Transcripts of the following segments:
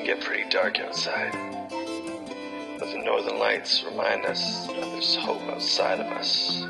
get pretty dark outside, but the northern lights remind us that there's hope outside of us.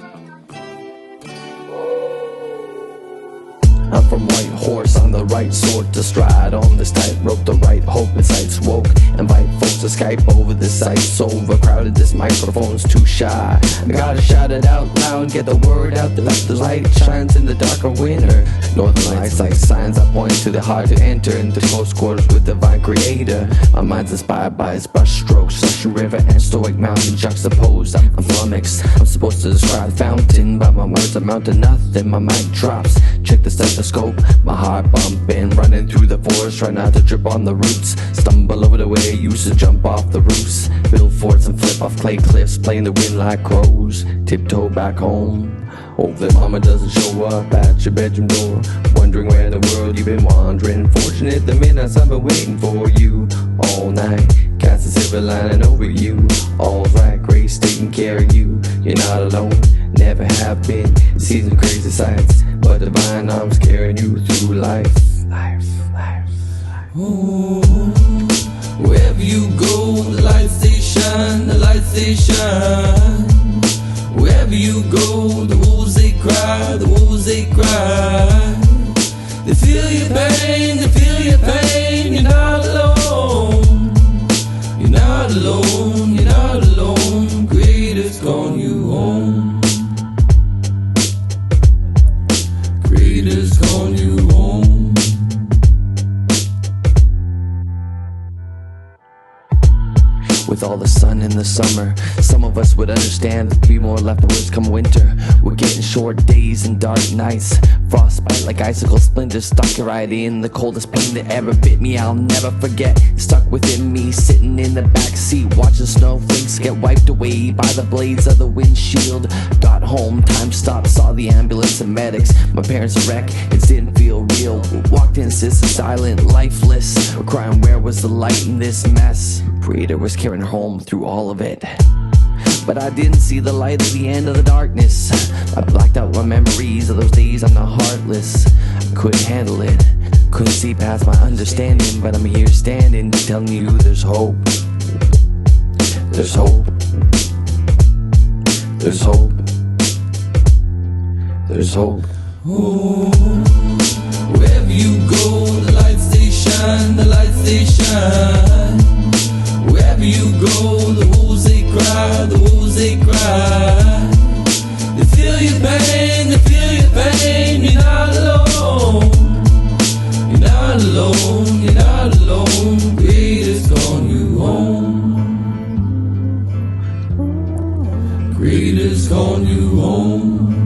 I'm from White Horse, on the right sword to stride on this tightrope, the right hope inside smoke. Invite folks to Skype over this site, so overcrowded this microphone's too shy. I gotta shout it out loud and get the word out that the light shines in the darker winter. Northern lights like signs that point to the hard to enter into close quarters with divine creator. My mind's inspired by his brush strokes, ocean river and stoic mountain juxtaposed. I'm flummoxed, I'm supposed to describe the fountain, but my words amount to nothing. My mic drops, check the stethoscope, my heart bumping, running through the forest, try not to trip on the roots. Stumble over the way I used to jump off the roofs, build forts and flip off clay cliffs, play in the wind like crows. Tiptoe back home, hope that mama doesn't show up at your bedroom door, wondering where in the world you've been wandering. Fortunate the midnights I've been waiting for you all night, cast a silver lining over you. All's right, grace taking care of you. You're not alone, never have been. See some crazy sights, but divine arms carrying you through life. Ooh, wherever you go, the lights they shine, the lights they shine. Wherever you go, the wolves they cry, the wolves they cry. They feel your pain, they feel your pain. You're not alone, you're not alone, you're not alone. Creator's calling you home, Creator's calling you home. With all the sun in the summer, some of us would understand there'd be more leftovers come winter. We're getting short days and dark nights, frostbite like icicle splinters stuck right in. The coldest pain that ever bit me, I'll never forget. Stuck within me, sitting in the back seat, watching snowflakes get wiped away by the blades of the windshield. Got home, time stopped, saw the ambulance and medics. My parents a wreck, it didn't feel real. Walked in, sister silent, lifeless, crying where was the light in this mess. Creator was carrying her home through all of it, but I didn't see the light at the end of the darkness. I blacked out my memories of those days. I'm not heartless, I couldn't handle it, couldn't see past my understanding. But I'm here standing, telling you there's hope. There's hope. There's hope. There's hope. Ooh, wherever you go, the lights they shine, the lights they shine. Wherever you go, the wolves they cry, the wolves they cry. They feel your pain, they feel your pain. You're not alone, you're not alone, you're not alone. Creator's calling you home, Creator's calling you home.